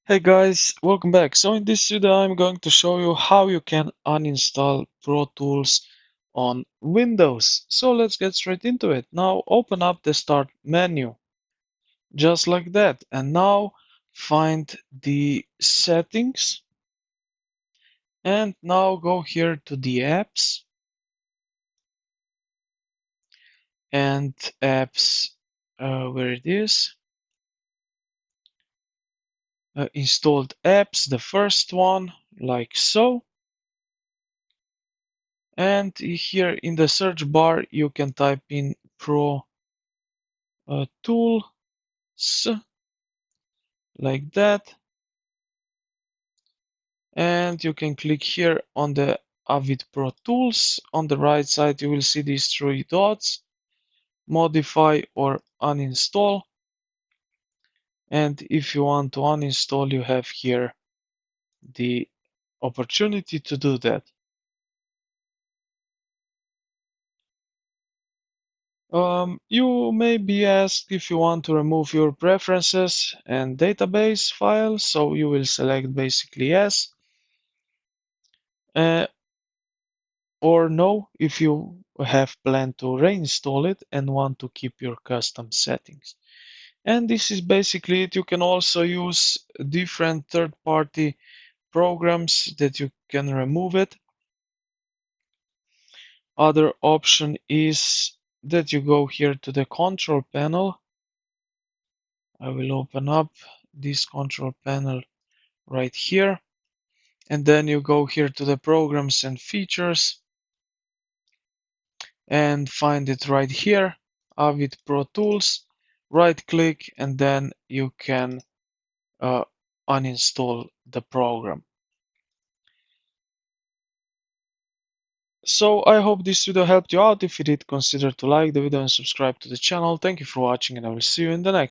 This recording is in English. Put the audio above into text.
Hey guys, welcome back. So in this video I'm going to show you how you can uninstall Pro Tools on Windows. So let's get straight into it. Now open up the Start menu, just like that. And now find the settings. And now go here to the apps and apps, where it is. Installed apps, the first one, like so. And here in the search bar, you can type in Pro Tools, like that. And you can click here on the Avid Pro Tools. On the right side, you will see these three dots, modify or uninstall. And if you want to uninstall, you have here the opportunity to do that. You may be asked if you want to remove your preferences and database files, so you will select basically yes, or no if you have planned to reinstall it and want to keep your custom settings. And this is basically it. You can also use different third-party programs that you can remove it. Other option is that you go here to the control panel. I will open up this control panel right here, and then you go here to the programs and features and find it right here, Avid Pro Tools. Right click and then you can uh, uninstall the program. So I hope this video helped you out. If you did, consider to like the video and subscribe to the channel. Thank you for watching, and I will see you in the next